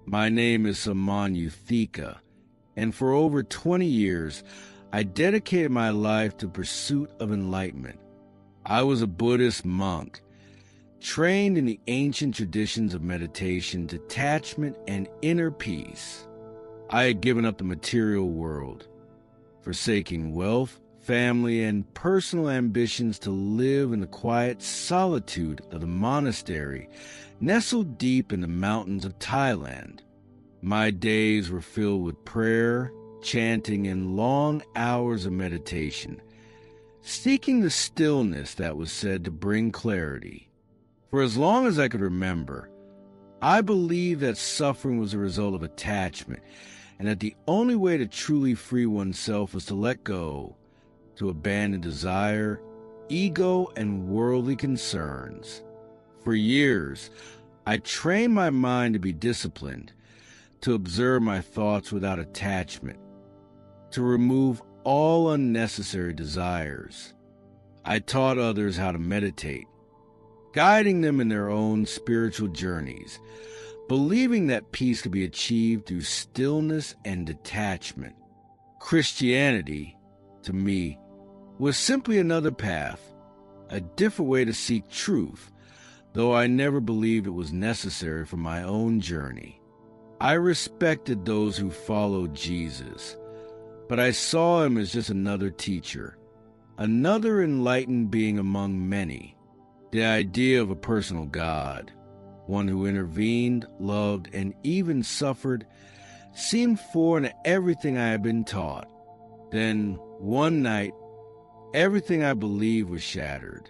My name is Samanthika, and for over 20 years, I dedicated my life to pursuit of enlightenment. I was a Buddhist monk, trained in the ancient traditions of meditation, detachment, and inner peace. I had given up the material world, forsaking wealth, family, and personal ambitions to live in the quiet solitude of the monastery nestled deep in the mountains of Thailand. My days were filled with prayer, chanting, and long hours of meditation, seeking the stillness that was said to bring clarity. For as long as I could remember, I believed that suffering was a result of attachment, and that the only way to truly free oneself was to let go, to abandon desire, ego, and worldly concerns. For years, I trained my mind to be disciplined, to observe my thoughts without attachment, to remove all unnecessary desires. I taught others how to meditate, guiding them in their own spiritual journeys, believing that peace could be achieved through stillness and detachment. Christianity, to me, was simply another path, a different way to seek truth, though I never believed it was necessary for my own journey. I respected those who followed Jesus, but I saw him as just another teacher, another enlightened being among many. The idea of a personal God, one who intervened, loved, and even suffered, seemed foreign to everything I had been taught. Then, one night, everything I believed was shattered.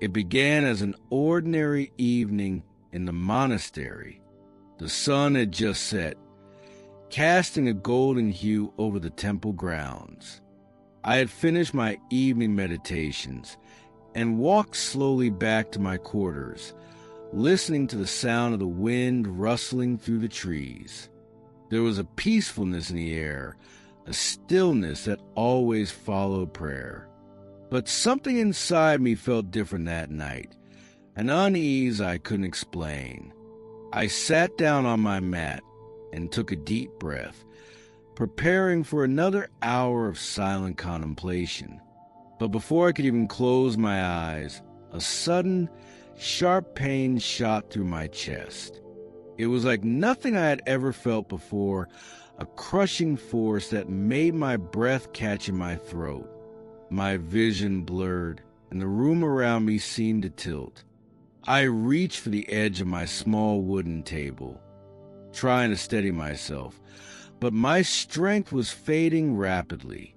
It began as an ordinary evening in the monastery. The sun had just set, casting a golden hue over the temple grounds. I had finished my evening meditations and walked slowly back to my quarters, listening to the sound of the wind rustling through the trees. There was a peacefulness in the air, a stillness that always followed prayer. But something inside me felt different that night, an unease I couldn't explain. I sat down on my mat and took a deep breath, preparing for another hour of silent contemplation. But before I could even close my eyes, a sudden, sharp pain shot through my chest. It was like nothing I had ever felt before, a crushing force that made my breath catch in my throat. My vision blurred, and the room around me seemed to tilt. I reached for the edge of my small wooden table, trying to steady myself, but my strength was fading rapidly.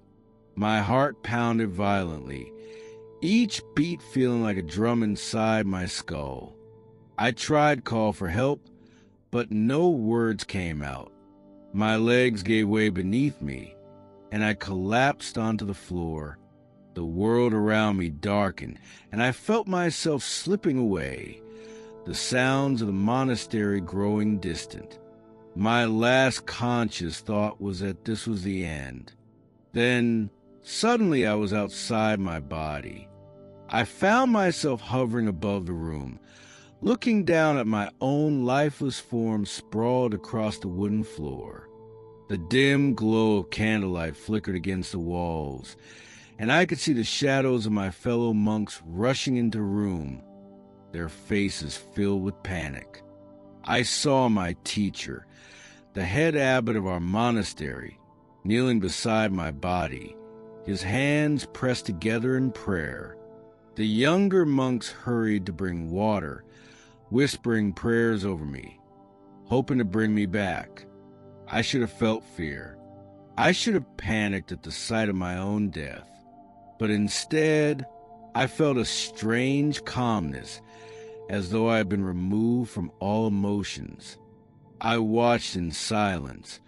My heart pounded violently, each beat feeling like a drum inside my skull. I tried to call for help, but no words came out. My legs gave way beneath me, and I collapsed onto the floor. The world around me darkened, and I felt myself slipping away, the sounds of the monastery growing distant. My last conscious thought was that this was the end. Then, suddenly I was outside my body. I found myself hovering above the room, looking down at my own lifeless form sprawled across the wooden floor. The dim glow of candlelight flickered against the walls, and I could see the shadows of my fellow monks rushing into the room, their faces filled with panic. I saw my teacher, the head abbot of our monastery, kneeling beside my body, his hands pressed together in prayer. The younger monks hurried to bring water, whispering prayers over me, hoping to bring me back. I should have felt fear. I should have panicked at the sight of my own death. But instead, I felt a strange calmness, as though I had been removed from all emotions. I watched in silence,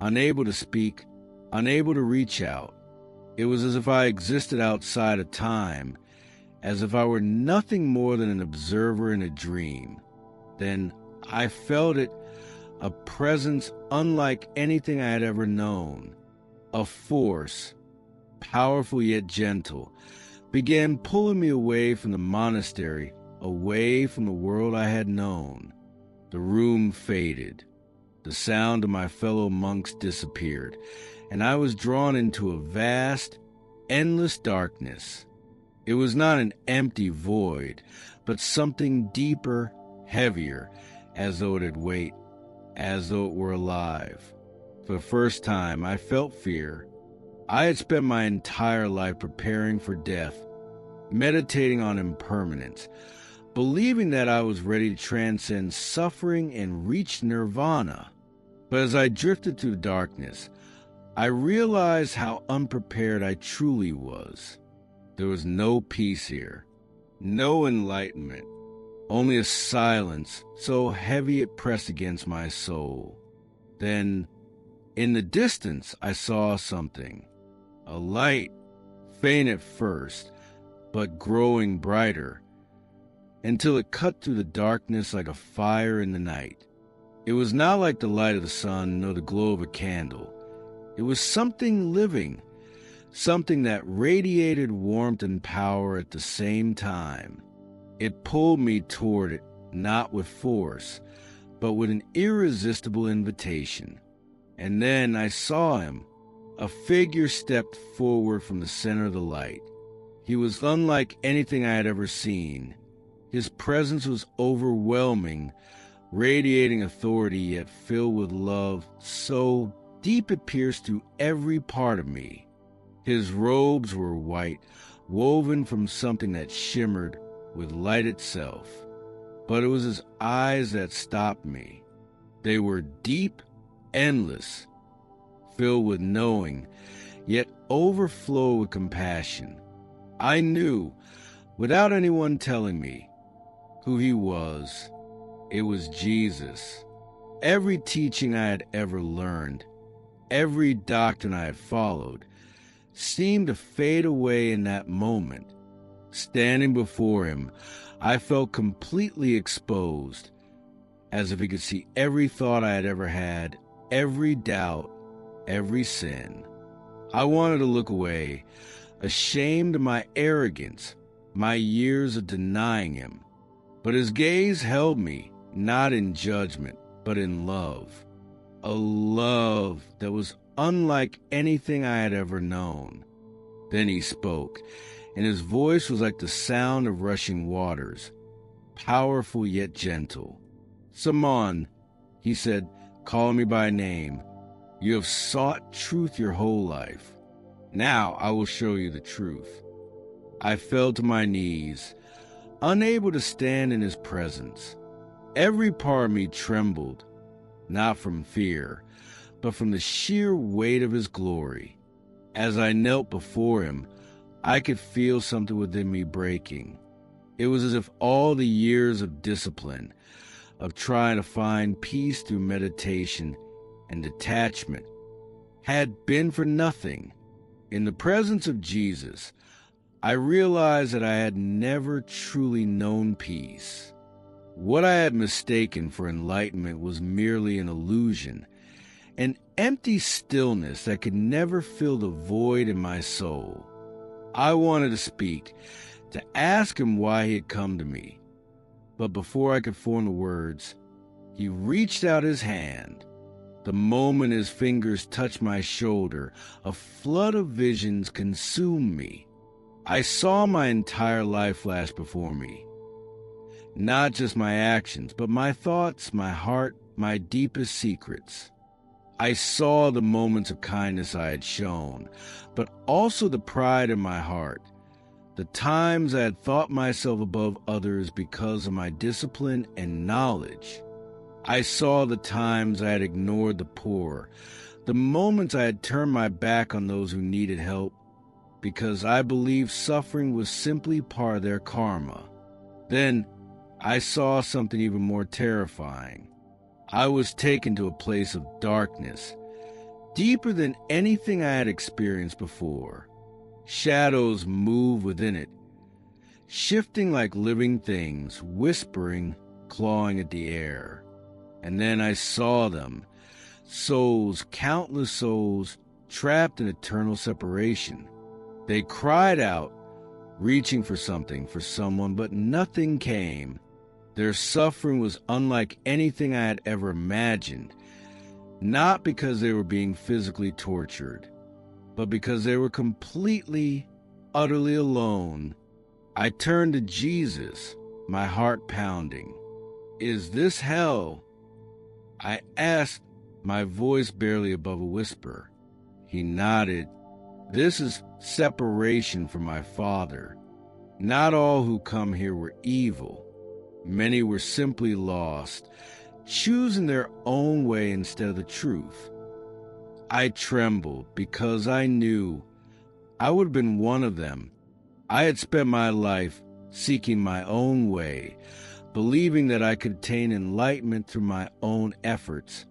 unable to speak, unable to reach out. It was as if I existed outside of time, as if I were nothing more than an observer in a dream. Then I felt it, a presence unlike anything I had ever known, a force, powerful yet gentle, began pulling me away from the monastery, away from the world I had known. The room faded. The sound of my fellow monks disappeared, and I was drawn into a vast, endless darkness. It was not an empty void, but something deeper, heavier, as though it had weight, as though it were alive. For the first time, I felt fear. I had spent my entire life preparing for death, meditating on impermanence, believing that I was ready to transcend suffering and reach nirvana. But as I drifted through darkness, I realized how unprepared I truly was. There was no peace here, no enlightenment, only a silence so heavy it pressed against my soul. Then, in the distance, I saw something. A light, faint at first, but growing brighter, until it cut through the darkness like a fire in the night. It was not like the light of the sun nor the glow of a candle. It was something living, something that radiated warmth and power at the same time. It pulled me toward it, not with force, but with an irresistible invitation. And then I saw him. A figure stepped forward from the center of the light. He was unlike anything I had ever seen. His presence was overwhelming, radiating authority yet filled with love so deep it pierced through every part of me. His robes were white, woven from something that shimmered with light itself. But it was his eyes that stopped me. They were deep, endless, filled with knowing, yet overflow with compassion. I knew, without anyone telling me, who he was. It was Jesus. Every teaching I had ever learned, every doctrine I had followed, seemed to fade away in that moment. Standing before him, I felt completely exposed, as if he could see every thought I had ever had, every doubt, every sin. I wanted to look away, ashamed of my arrogance, my years of denying him. But his gaze held me, not in judgment, but in love. A love that was unlike anything I had ever known. Then he spoke, and his voice was like the sound of rushing waters, powerful yet gentle. "Simon," he said, calling me by name, "you have sought truth your whole life. Now I will show you the truth." I fell to my knees, unable to stand in his presence. Every part of me trembled, not from fear, but from the sheer weight of his glory. As I knelt before him, I could feel something within me breaking. It was as if all the years of discipline, of trying to find peace through meditation and detachment, had been for nothing. In the presence of Jesus, I realized that I had never truly known peace. What I had mistaken for enlightenment was merely an illusion, an empty stillness that could never fill the void in my soul. I wanted to speak, to ask him why he had come to me. But before I could form the words, he reached out his hand. The moment his fingers touched my shoulder, a flood of visions consumed me. I saw my entire life flash before me. Not just my actions, but my thoughts, my heart, my deepest secrets. I saw the moments of kindness I had shown, but also the pride in my heart, the times I had thought myself above others because of my discipline and knowledge. I saw the times I had ignored the poor, the moments I had turned my back on those who needed help, because I believed suffering was simply part of their karma. Then I saw something even more terrifying. I was taken to a place of darkness, deeper than anything I had experienced before. Shadows moved within it, shifting like living things, whispering, clawing at the air. And then I saw them, souls, countless souls, trapped in eternal separation. They cried out, reaching for something, for someone, but nothing came. Their suffering was unlike anything I had ever imagined. not because they were being physically tortured, but because they were completely, utterly alone. I turned to Jesus, my heart pounding. "Is this hell?" I asked, my voice barely above a whisper. He nodded. "This is separation from my Father. Not all who come here were evil. Many were simply lost, choosing their own way instead of the truth." I trembled because I knew I would have been one of them. I had spent my life seeking my own way, believing that I could attain enlightenment through my own efforts,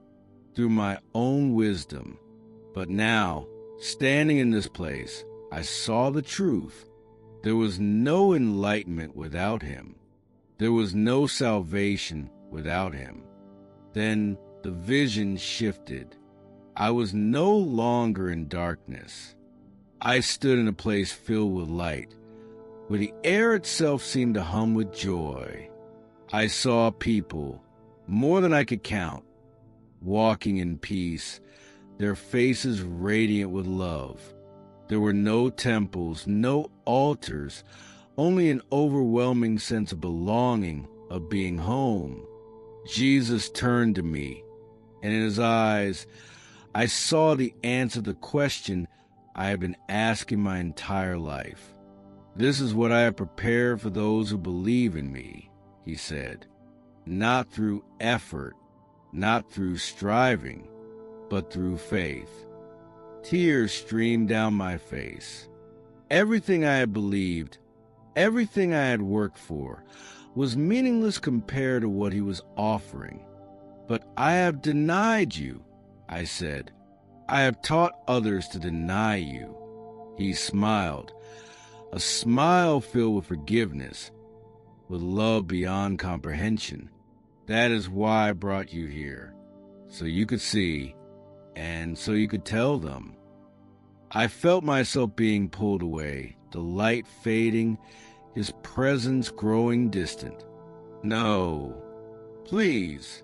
through my own wisdom. But now, standing in this place, I saw the truth. There was no enlightenment without him. There was no salvation without him. Then the vision shifted. I was no longer in darkness. I stood in a place filled with light, where the air itself seemed to hum with joy. I saw people, more than I could count, walking in peace, their faces radiant with love. There were no temples, no altars, only an overwhelming sense of belonging, of being home. Jesus turned to me, and in his eyes, I saw the answer to the question I have been asking my entire life. "This is what I have prepared for those who believe in me," he said. "Not through effort, not through striving, but through faith." Tears streamed down my face. Everything I had believed, everything I had worked for, was meaningless compared to what he was offering. "But I have denied you," I said. "I have taught others to deny you." He smiled, a smile filled with forgiveness, with love beyond comprehension. "That is why I brought you here, so you could see, and so you could tell them." I felt myself being pulled away, the light fading, his presence growing distant. "No, please,"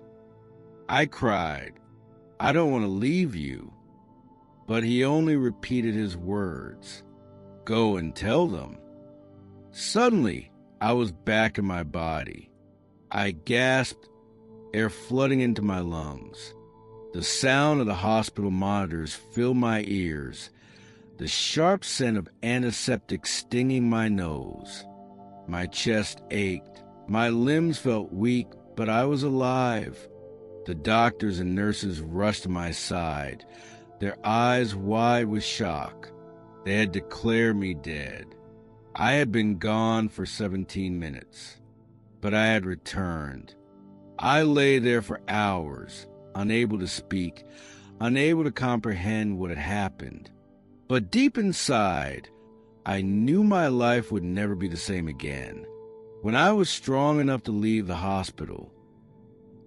I cried. "I don't want to leave you." But he only repeated his words. "Go and tell them." Suddenly, I was back in my body. I gasped, air flooding into my lungs. The sound of the hospital monitors filled my ears, the sharp scent of antiseptic stinging my nose. My chest ached. My limbs felt weak, but I was alive. The doctors and nurses rushed to my side, their eyes wide with shock. They had declared me dead. I had been gone for 17 minutes, but I had returned. I lay there for hours, unable to speak, unable to comprehend what had happened. But deep inside, I knew my life would never be the same again. When I was strong enough to leave the hospital,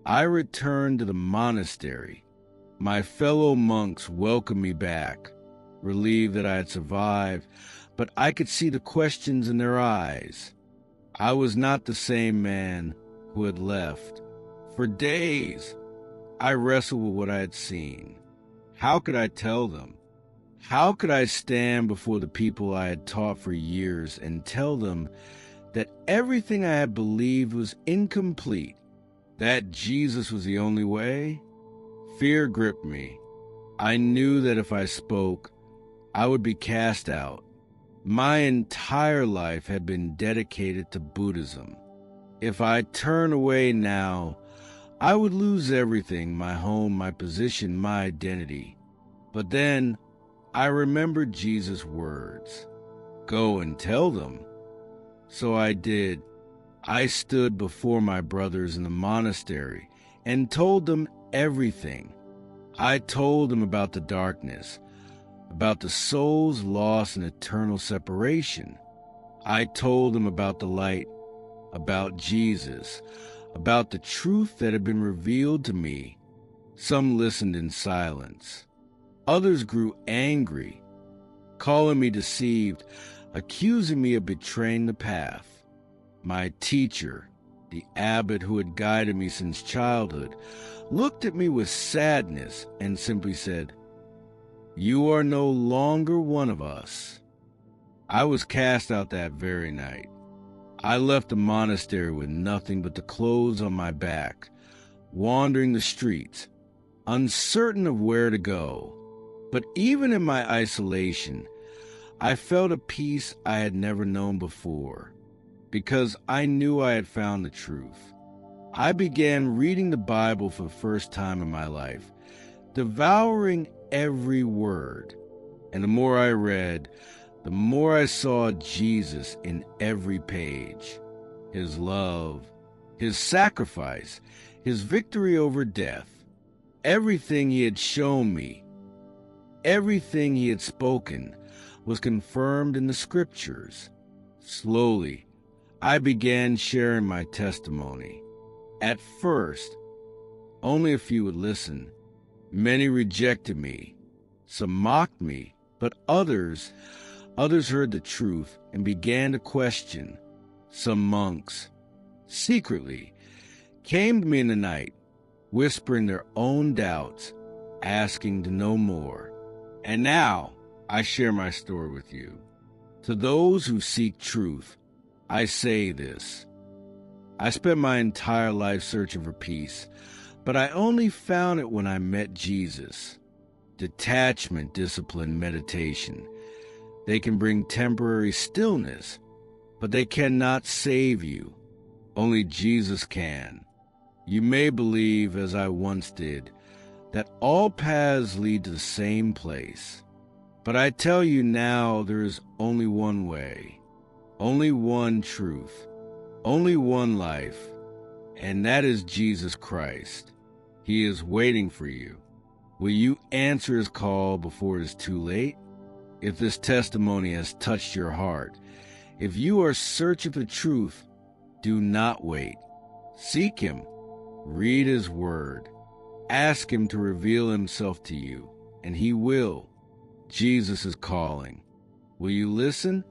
I returned to the monastery. My fellow monks welcomed me back, relieved that I had survived, but I could see the questions in their eyes. I was not the same man who had left. For days, I wrestled with what I had seen. How could I tell them? How could I stand before the people I had taught for years and tell them that everything I had believed was incomplete, that Jesus was the only way? Fear gripped me. I knew that if I spoke, I would be cast out. My entire life had been dedicated to Buddhism. If I turned away now, I would lose everything, my home, my position, my identity. But then I remembered Jesus' words, "Go and tell them." So I did. I stood before my brothers in the monastery and told them everything. I told them about the darkness, about the souls lost in eternal separation. I told them about the light, about Jesus, about the truth that had been revealed to me. Some listened in silence. Others grew angry, calling me deceived, accusing me of betraying the path. My teacher, the abbot who had guided me since childhood, looked at me with sadness and simply said, "You are no longer one of us." I was cast out that very night. I left the monastery with nothing but the clothes on my back, wandering the streets, uncertain of where to go. But even in my isolation, I felt a peace I had never known before, because I knew I had found the truth. I began reading the Bible for the first time in my life, devouring every word. And the more I read, the more I saw Jesus in every page. His love, his sacrifice, his victory over death. Everything he had shown me, everything he had spoken, was confirmed in the scriptures. Slowly, I began sharing my testimony. At first, only a few would listen. Many rejected me. Some mocked me, but others heard the truth and began to question. Some monks, secretly, came to me in the night, whispering their own doubts, asking to know more. And now, I share my story with you. To those who seek truth, I say this. I spent my entire life searching for peace, but I only found it when I met Jesus. Detachment, discipline, meditation. They can bring temporary stillness, but they cannot save you. Only Jesus can. You may believe, as I once did, that all paths lead to the same place. But I tell you now, there is only one way, only one truth, only one life, and that is Jesus Christ. He is waiting for you. Will you answer his call before it is too late? If this testimony has touched your heart, if you are searching for truth, do not wait. Seek him. Read his word. Ask him to reveal himself to you, and he will. Jesus is calling. Will you listen?